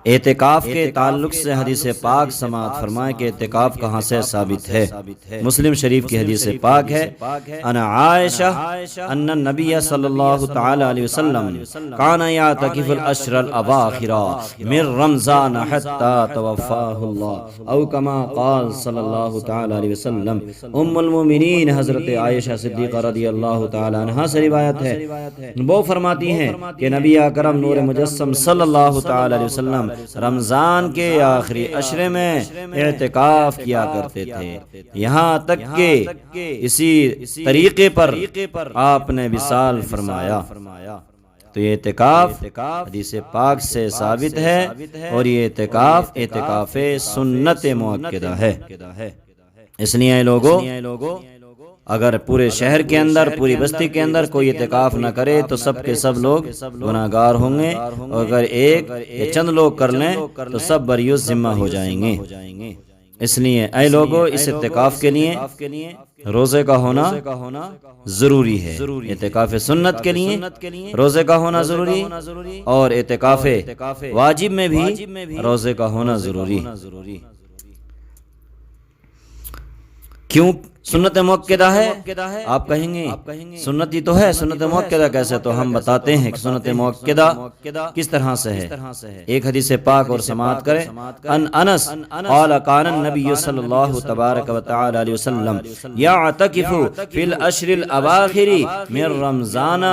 اعتکاف کے تعلق سے حدیث پاک سماعت فرمائیں کہ اعتکاف کہاں سے ثابت ہے۔ مسلم شریف کی حدیث پاک ہے، انا عائشہ ان النبی صلی اللہ تعالی علیہ وسلم کان یعتکف الاشر الاواخر من رمضان حتی توفاہ اللہ او کما قال صلی اللہ تعالی علیہ وسلم۔ ام المومنین حضرت عائشہ صدیقہ رضی اللہ تعالی عنہا سے روایت ہے، وہ فرماتی ہیں کہ نبی اکرم نور مجسم صلی اللہ تعالی علیہ وسلم رمضان کے آخری عشرے میں اعتکاف کیا کرتے تھے، یہاں تک کہ اسی طریقے پر آپ نے وصال فرمایا۔ تو یہ اعتکاف حدیث پاک سے ثابت ہے، اور یہ اعتکاف سنت مؤکدہ ہے۔ اس لیے لوگوں اگر پورے شہر کے اندر، پوری بستی کے اندر کوئی اعتکاف نہ کرے تو سب کے سب لوگ گناہگار ہوں گے، اور اگر ایک یا چند لوگ کر لیں تو سب بری ذمہ ہو جائیں گے۔ اس لیے اے لوگوں، اس اعتکاف کے لیے روزے کا ہونا ضروری ہے، اعتکاف سنت کے لیے روزے کا ہونا ضروری، اور اعتکاف واجب میں بھی روزے کا ہونا ضروری۔ کیوں سنت مؤکدہ ہے؟ آپ کہیں گے سنت ہی تو ہے، سنت مؤکدہ کیسے؟ تو ہم بتاتے ہیں کہ سنت مؤکدہ کس طرح سے ہے۔ ایک حدیث پاک اور سماعت کریں، ان انس قال کان النبی صلی اللہ تبارک و تعالی علیہ وسلم یعتکف فی الاشر الاواخر من رمضان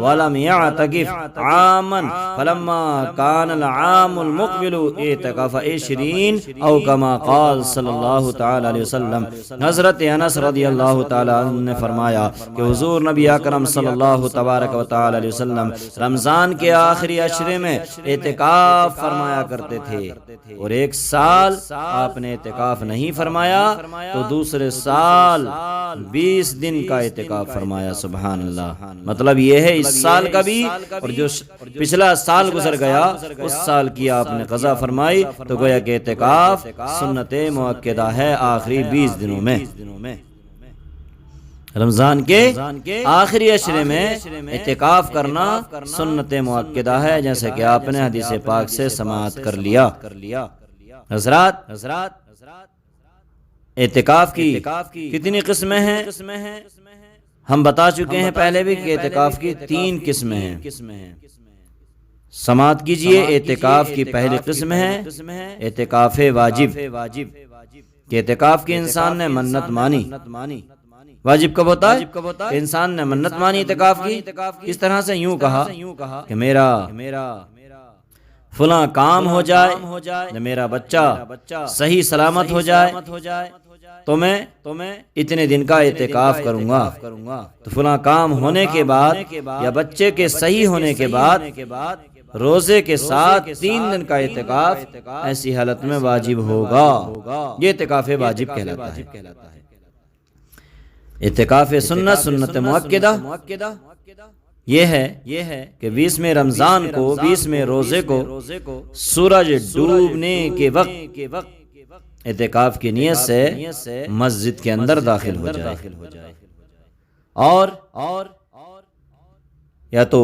ولم یعتکف عاما فلما کان العام المقبل اعتکف 20 او کما قال صلی اللہ تعالی علیہ وسلم۔ حضرت انس رضی اللہ تعالی عنہ نے فرمایا کہ حضور نبی اکرم صلی اللہ تبارک و تعالی علیہ وسلم رمضان کے آخری عشرے میں اعتکاف فرمایا کرتے تھے، اور ایک سال آپ نے اعتکاف نہیں فرمایا تو دوسرے سال 20 دن کا اعتکاف فرمایا۔ سبحان اللہ! مطلب یہ ہے اس سال کا بھی، اور جو پچھلا سال گزر گیا اس سال کی آپ نے قضا فرمائی، تو گویا کہ اعتکاف سنت مؤکدہ ہے آخری 20 دنوں میں۔ رمضان کے آخری عشرے میں اعتکاف کرنا سنت مؤکدہ ہے، جیسے کہ آپ نے حدیث پاک سے سماعت کر لیا۔ حضرات، اعتکاف کی کتنی قسمیں ہیں؟ ہم بتا چکے ہیں پہلے بھی کہ اعتکاف کی 3 قسمیں ہیں۔ سماعت کیجئے، اعتکاف کی پہلی قسم ہے اعتکاف واجب، کہ اعتکاف کی انسان نے منت مانی۔ واجب کب ہوتا ہے؟ کہ انسان نے منت مانی اعتکاف کی، اس طرح سے یوں کہا کہ میرا فلاں کام ہو جائے، میرا بچہ صحیح سلامت ہو جائے تو میں اتنے دن کا اعتکاف کروں گا۔ تو فلاں کام ہونے کے بعد یا بچے کے صحیح ہونے کے بعد روزے کے ساتھ 3 دن کا اعتکاف ایسی حالت میں واجب ہوگا، یہ اعتکاف واجب کہلاتا ہے۔ اعتکاف سنت مؤکدہ یہ ہے کہ 20ویں رمضان کو، 20ویں روزے کو سورج ڈوبنے کے وقت اعتکاف کی نیت سے مسجد کے اندر داخل ہو جائے، اور یا تو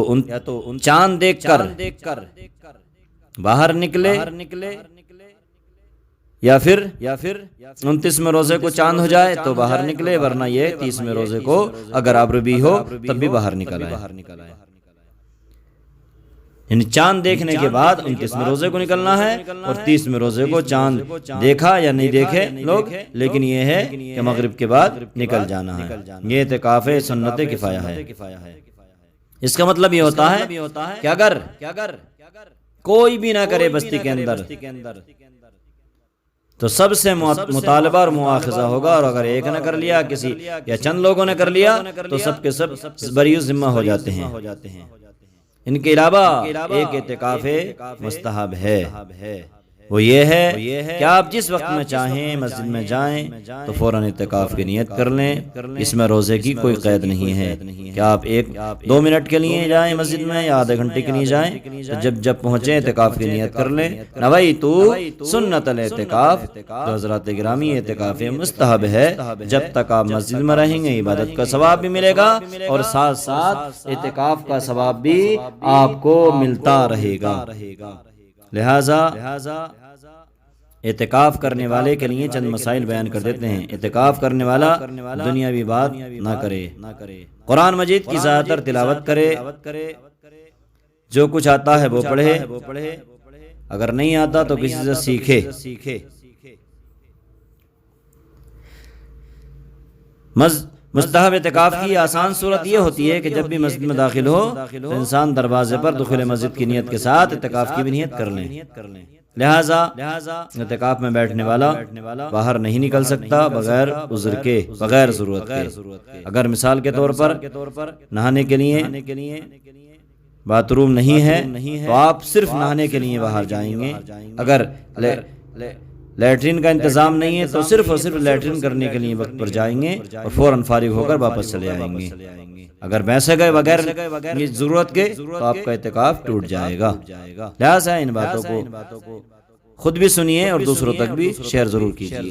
چاند دیکھ کر باہر نکلے، یا پھر 29ویں روزے کو چاند ہو جائے تو باہر نکلے، ورنہ یہ 30ویں روزے کو اگر ابر بھی ہو تب بھی باہر نکل آئے۔ یعنی چاند دیکھنے کے بعد 29ویں روزے کو نکلنا ہے، اور 30ویں روزے کو چاند دیکھا یا نہیں دیکھے لوگ، لیکن یہ ہے کہ مغرب کے بعد نکل جانا ہے۔ یہ اعتکاف سنت کفایہ ہے۔ اس کا مطلب یہ ہوتا ہے کہ اگر کوئی بھی نہ کرے بستی کے اندر تو سب سے مطالبہ اور مواخذہ ہوگا، اور اگر ایک نے کر لیا، کسی یا چند لوگوں نے کر لیا تو سب کے سب بری ذمہ ہو جاتے ہیں۔ ان کے علاوہ ایک اعتکاف مستحب ہے، وہ یہ ہے کہ آپ جس وقت میں چاہیں مسجد میں جائیں تو فوراً اعتکاف کی نیت کر لیں۔ اس میں روزے کی کوئی قید نہیں ہے کہ آپ 1-2 منٹ کے لیے جائیں مسجد میں یا آدھے گھنٹے کے لیے جائیں، تو جب پہنچیں اعتکاف کی نیت کر لیں۔ نویت سنت الاعتکاف، تو حضرات گرامی اعتکاف مستحب ہے، جب تک آپ مسجد میں رہیں گے عبادت کا ثواب بھی ملے گا، اور ساتھ ساتھ اعتکاف کا ثواب بھی آپ کو ملتا رہے گا۔ لہذا اعتکاف کرنے والے کے لیے چند مسائل بیان کر دیتے ہیں۔ اعتکاف کرنے والا دنیاوی بات نہ کرے، قرآن مجید کی زیادہ تر تلاوت کرے، جو کچھ آتا ہے وہ پڑھے، اگر نہیں آتا تو کسی سے سیکھے۔ مستحب اعتکاف کی آسان صورت یہ ہوتی ہے کہ جب بھی مسجد میں داخل ہو تو انسان دروازے پر دخول مسجد کی نیت کے ساتھ اعتکاف کی بھی نیت کر لیں۔ لہذا اعتکاف میں بیٹھنے والا باہر نہیں نکل سکتا بغیر عذر کے، بغیر ضرورت کے۔ اگر مثال کے طور پر نہانے کے لیے باتھ روم نہیں ہے تو آپ صرف نہانے کے لیے باہر جائیں گے۔ اگر لیٹرین کا انتظام نہیں ہے تو صرف اور صرف لیٹرین کرنے کے لیے وقت پر جائیں گے اور فوراً فارغ ہو کر واپس چلے آئیں گے۔ اگر بیسے گئے بغیر ضرورت کے تو آپ کا اعتکاف ٹوٹ جائے گا۔ لہٰذا ان باتوں کو خود بھی سنیے اور دوسروں تک بھی شیئر ضرور کیجیے۔